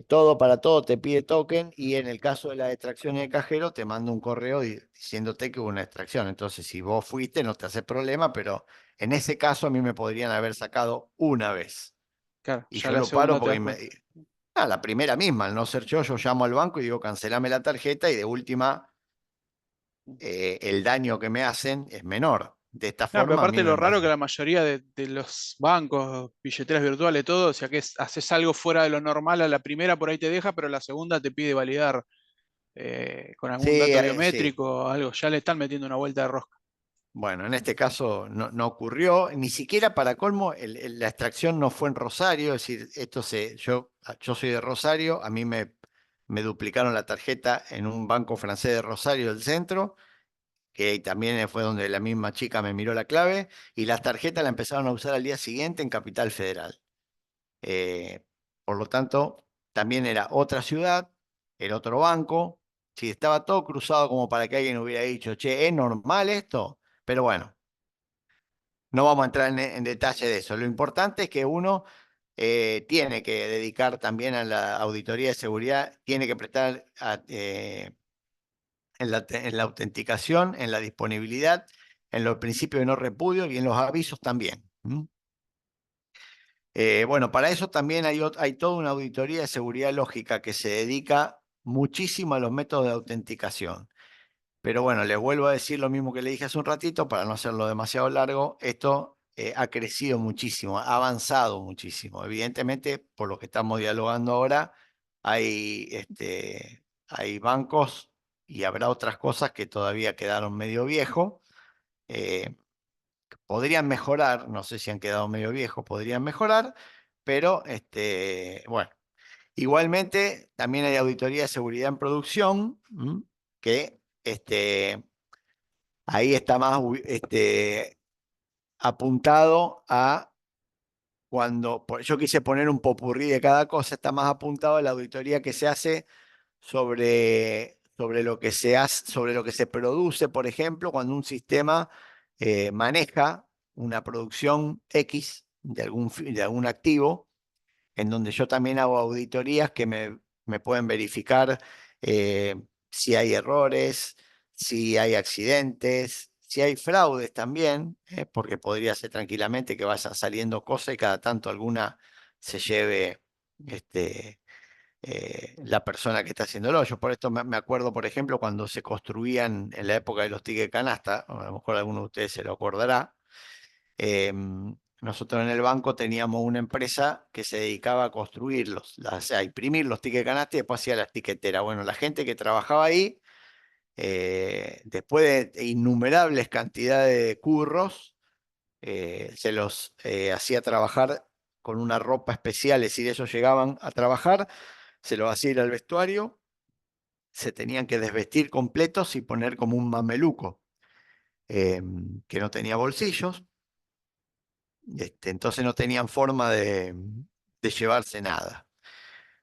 todo para todo te pide token y en el caso de la extracción de cajero te manda un correo diciéndote que hubo una extracción. Entonces, si vos fuiste, no te hace problema, pero en ese caso a mí me podrían haber sacado una vez. Claro, Y ya yo la lo paro segunda te porque das cuenta. la primera misma, al no ser yo llamo al banco y digo, cancelame la tarjeta y de última, el daño que me hacen es menor. De esta No, pero forma a mí aparte me lo raro más. que la mayoría de los bancos, billeteras virtuales, todo, o sea que haces algo fuera de lo normal, a la primera por ahí te deja, pero la segunda te pide validar con algún Sí, dato sí. biométrico o algo. Ya le están metiendo una vuelta de rosca. Bueno, en este caso no ocurrió, ni siquiera para colmo, la extracción no fue en Rosario, es decir, yo soy de Rosario, a mí me duplicaron la tarjeta en un banco francés de Rosario del centro, que también fue donde la misma chica me miró la clave, y las tarjetas la empezaron a usar al día siguiente en Capital Federal. Eh, por lo tanto, también era otra ciudad, era otro banco, sí, estaba todo cruzado como para que alguien hubiera dicho, che, ¿es normal esto? Pero bueno. No vamos a entrar en detalle de eso. Lo importante es que uno tiene que dedicar también a la auditoría de seguridad, tiene que prestar en la autenticación, en la disponibilidad, en los principios de no repudio y en los avisos también. ¿Mm? Bueno, para eso también hay toda una auditoría de seguridad lógica que se dedica muchísimo a los métodos de autenticación. Pero bueno, les vuelvo a decir lo mismo que le dije hace un ratito, para no hacerlo demasiado largo, esto ha crecido muchísimo, ha avanzado muchísimo. Evidentemente, por lo que estamos dialogando ahora, hay bancos y habrá otras cosas que todavía quedaron medio viejos. eh, Podrían mejorar, no sé si han quedado medio viejos, podrían mejorar, pero bueno. Igualmente, también hay auditoría de seguridad en producción, que ahí está más apuntado a yo quise poner un popurrí de cada cosa, está más apuntado a la auditoría que se hace sobre lo que se hace, sobre lo que se produce, por ejemplo, cuando un sistema maneja una producción X de algún activo en donde yo también hago auditorías que me pueden verificar eh, si hay errores, si hay accidentes, si hay fraudes también, porque podría ser tranquilamente que vayan saliendo cosas y cada tanto alguna se lleve la persona que está haciéndolo. Yo por esto me acuerdo, por ejemplo, cuando se construían en la época de los tickets canasta, a lo mejor alguno de ustedes se lo acordará. Nosotros en el banco teníamos una empresa que se dedicaba a construirlos, o sea, a imprimir los tickets canasta y después hacía las tiqueteras. Bueno, la gente que trabajaba ahí, después de innumerables cantidades de curros, se los hacía trabajar con una ropa especial, es decir, ellos llegaban a trabajar, se los hacía ir al vestuario se tenían que desvestir completos y poner como un mameluco, que no tenía bolsillos. Entonces no tenían forma de llevarse nada.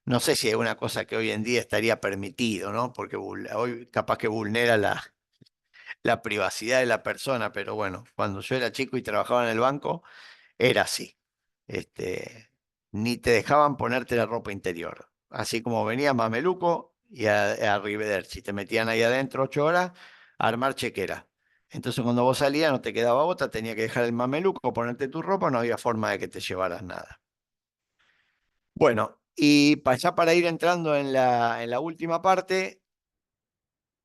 No sé si es una cosa que hoy en día estaría permitido, ¿no? Porque hoy capaz que vulnera la privacidad de la persona, pero bueno, cuando yo era chico y trabajaba en el banco, era así. Ni te dejaban ponerte la ropa interior. Así como venía mameluco y a arrivederci. Te metían ahí adentro 8 horas a armar chequera. Entonces cuando vos salías no te quedaba otra, tenía que dejar el mameluco, ponerte tu ropa, no había forma de que te llevaras nada. Bueno, y ya para ir entrando en la última parte,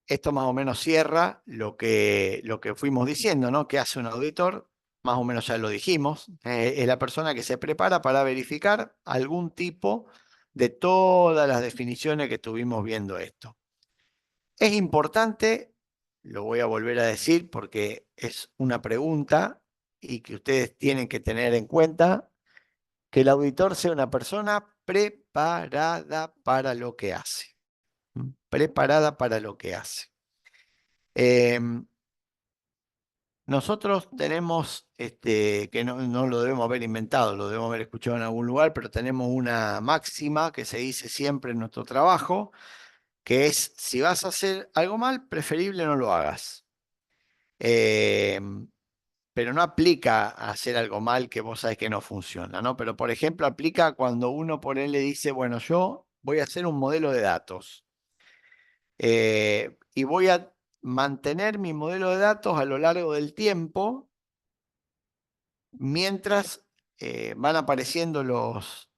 esto más o menos cierra lo que fuimos diciendo, ¿no? ¿Qué hace un auditor? Más o menos ya lo dijimos. Es la persona que se prepara para verificar algún tipo de todas las definiciones que estuvimos viendo esto. Es importante, lo voy a volver a decir porque es una pregunta y que ustedes tienen que tener en cuenta, que el auditor sea una persona preparada para lo que hace. Preparada para lo que hace. Nosotros tenemos, que no lo debemos haber inventado, lo debemos haber escuchado en algún lugar, pero tenemos una máxima que se dice siempre en nuestro trabajo, que es, si vas a hacer algo mal, preferible no lo hagas. Pero no aplica a hacer algo mal que vos sabés que no funciona, ¿no? Pero, por ejemplo, aplica cuando uno por él le dice, bueno, yo voy a hacer un modelo de datos. Y voy a mantener mi modelo de datos a lo largo del tiempo mientras van apareciendo los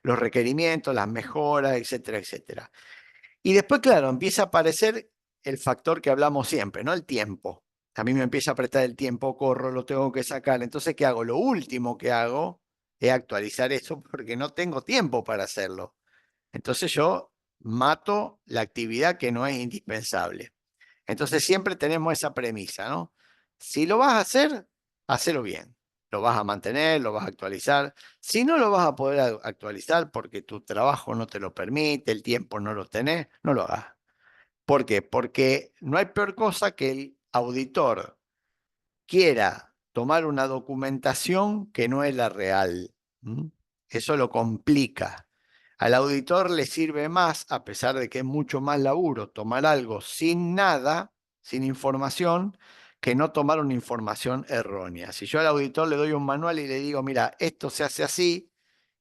requerimientos, las mejoras, etcétera, etcétera. Y después, claro, empieza a aparecer el factor que hablamos siempre, ¿no? El tiempo. A mí me empieza a apretar el tiempo, corro, lo tengo que sacar. Entonces, ¿qué hago? Lo último que hago es actualizar eso porque no tengo tiempo para hacerlo. Entonces yo mato la actividad que no es indispensable. Entonces siempre tenemos esa premisa, ¿no? Si lo vas a hacer, hacelo bien. Lo vas a mantener, lo vas a actualizar. Si no lo vas a poder actualizar porque tu trabajo no te lo permite, el tiempo no lo tenés, no lo hagas. ¿Por qué? Porque no hay peor cosa que el auditor quiera tomar una documentación que no es la real. Eso lo complica. Al auditor le sirve más, a pesar de que es mucho más laburo, tomar algo sin nada, sin información, que no tomar una información errónea. Si yo al auditor le doy un manual y le digo, mira, esto se hace así,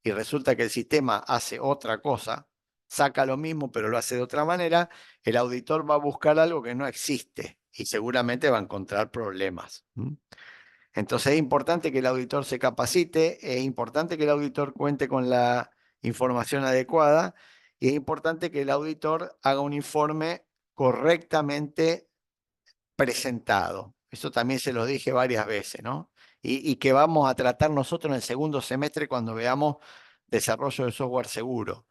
y resulta que el sistema hace otra cosa, saca lo mismo, pero lo hace de otra manera, el auditor va a buscar algo que no existe y seguramente va a encontrar problemas. Entonces es importante que el auditor se capacite, es importante que el auditor cuente con la información adecuada y es importante que el auditor haga un informe correctamente presentado. Eso también se lo dije varias veces, ¿no? Y que vamos a tratar nosotros en el segundo semestre cuando veamos desarrollo de software seguro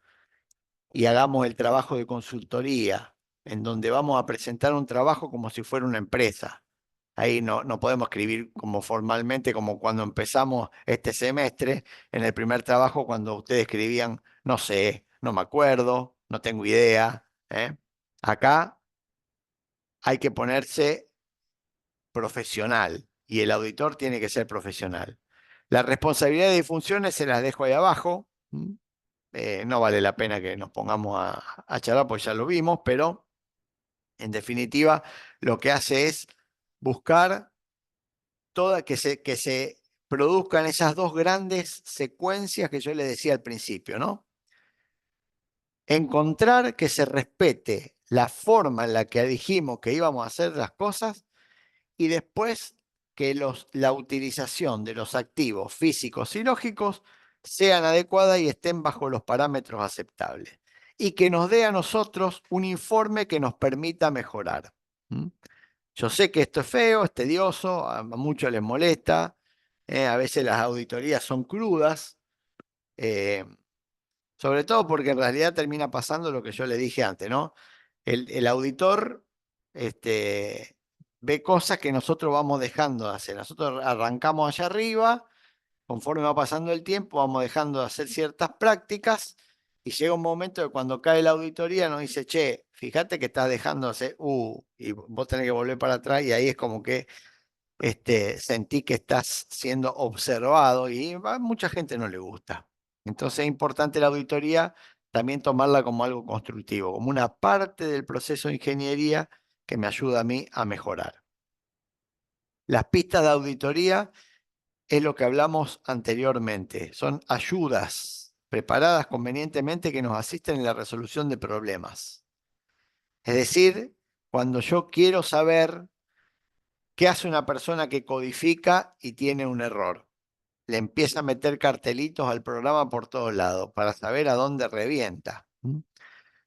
y hagamos el trabajo de consultoría, en donde vamos a presentar un trabajo como si fuera una empresa. Ahí no podemos escribir como formalmente, como cuando empezamos este semestre, en el primer trabajo, cuando ustedes escribían, no sé, no me acuerdo, no tengo idea. Acá hay que ponerse profesional y el auditor tiene que ser profesional. La responsabilidad de funciones se las dejo ahí abajo. No vale la pena que nos pongamos a charlar, porque ya lo vimos, pero en definitiva lo que hace es buscar que se produzcan esas dos grandes secuencias que yo les decía al principio, ¿no? Encontrar que se respete la forma en la que dijimos que íbamos a hacer las cosas y después que la utilización de los activos físicos y lógicos sean adecuadas y estén bajo los parámetros aceptables. Y que nos dé a nosotros un informe que nos permita mejorar. Yo sé que esto es feo, es tedioso, a muchos les molesta, a veces las auditorías son crudas, sobre todo porque en realidad termina pasando lo que yo le dije antes, ¿no? El auditor ve cosas que nosotros vamos dejando de hacer. Nosotros arrancamos allá arriba, conforme va pasando el tiempo, vamos dejando de hacer ciertas prácticas Y llega un momento que cuando cae la auditoría nos dice, che, fíjate que estás dejándose, y vos tenés que volver para atrás y ahí es como que sentí que estás siendo observado y a mucha gente no le gusta. Entonces es importante la auditoría también tomarla como algo constructivo, como una parte del proceso de ingeniería que me ayuda a mí a mejorar. Las pistas de auditoría es lo que hablamos anteriormente, son ayudas preparadas convenientemente que nos asisten en la resolución de problemas. Es decir, cuando yo quiero saber qué hace una persona que codifica y tiene un error, le empieza a meter cartelitos al programa por todos lados para saber a dónde revienta.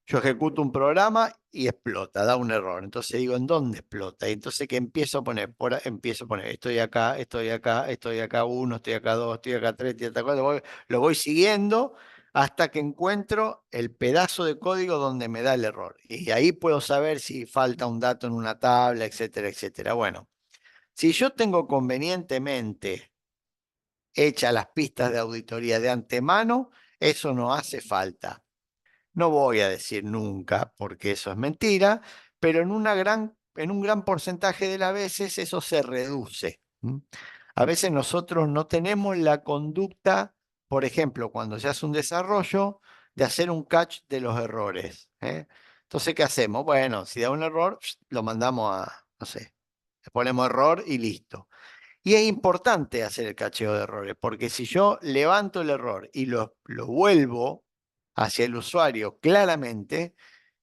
Yo ejecuto un programa y explota, da un error. Entonces digo, ¿en dónde explota? Y entonces que empiezo a poner, empiezo a poner, estoy acá, estoy acá, estoy acá 1, estoy acá 2, estoy acá 3, estoy acá 4, lo voy siguiendo hasta que encuentro el pedazo de código donde me da el error. Y ahí puedo saber si falta un dato en una tabla, etcétera, etcétera. Bueno, si yo tengo convenientemente hechas las pistas de auditoría de antemano, eso no hace falta. No voy a decir nunca, porque eso es mentira, pero en un gran porcentaje de las veces eso se reduce. A veces nosotros no tenemos la conducta, por ejemplo, cuando se hace un desarrollo, de hacer un catch de los errores. Entonces, ¿qué hacemos? Bueno, si da un error, lo mandamos a, no sé, le ponemos error y listo. Y es importante hacer el cacheo de errores, porque si yo levanto el error y lo vuelvo hacia el usuario claramente,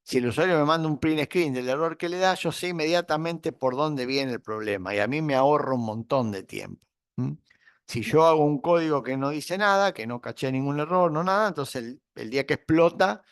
si el usuario me manda un print screen del error que le da, yo sé inmediatamente por dónde viene el problema y a mí me ahorro un montón de tiempo. Si yo hago un código que no dice nada, que no caché ningún error, no nada, entonces el día que explota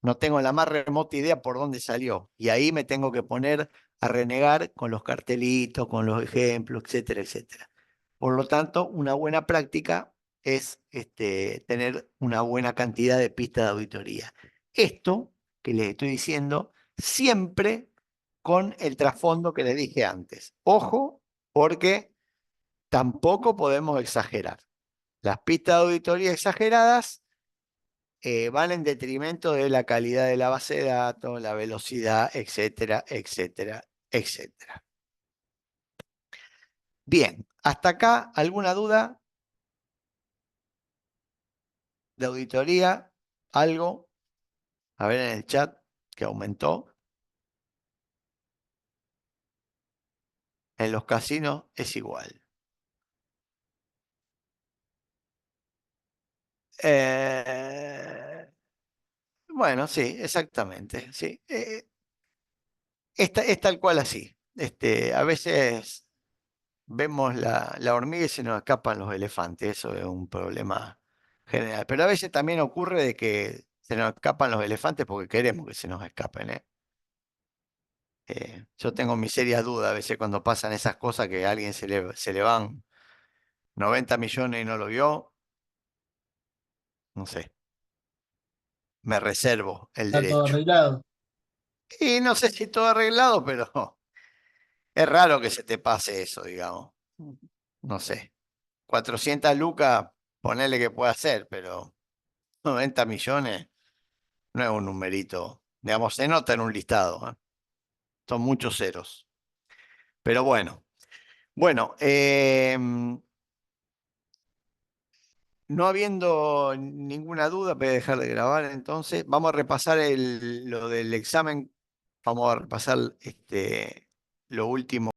no tengo la más remota idea por dónde salió. Y ahí me tengo que poner a renegar con los cartelitos, con los ejemplos, etcétera, etcétera. Por lo tanto, una buena práctica es tener una buena cantidad de pistas de auditoría. Esto que les estoy diciendo, siempre con el trasfondo que les dije antes. Ojo, porque tampoco podemos exagerar. Las pistas de auditoría exageradas van en detrimento de la calidad de la base de datos, la velocidad, etcétera, etcétera, etcétera. Bien, hasta acá, ¿alguna duda de auditoría? ¿Algo? A ver en el chat que aumentó. En los casinos es igual. Bueno, sí, exactamente. Sí. Es tal cual así. A veces vemos la hormiga y se nos escapan los elefantes. Eso es un problema general. Pero a veces también ocurre de que se nos escapan los elefantes porque queremos que se nos escapen, ¿eh? Yo tengo mis serias dudas a veces cuando pasan esas cosas que a alguien se le van 90 millones y no lo vio. No sé, me reservo el Está todo derecho. arreglado. Y no sé si todo arreglado, pero es raro que se te pase eso, digamos. No sé. 400 lucas, ponele que puede hacer, pero 90 millones no es un numerito. Digamos, se nota en un listado, ¿eh? Son muchos ceros. Pero bueno. Bueno, no habiendo ninguna duda, voy a dejar de grabar entonces. Vamos a repasar lo del examen. Vamos a repasar lo último.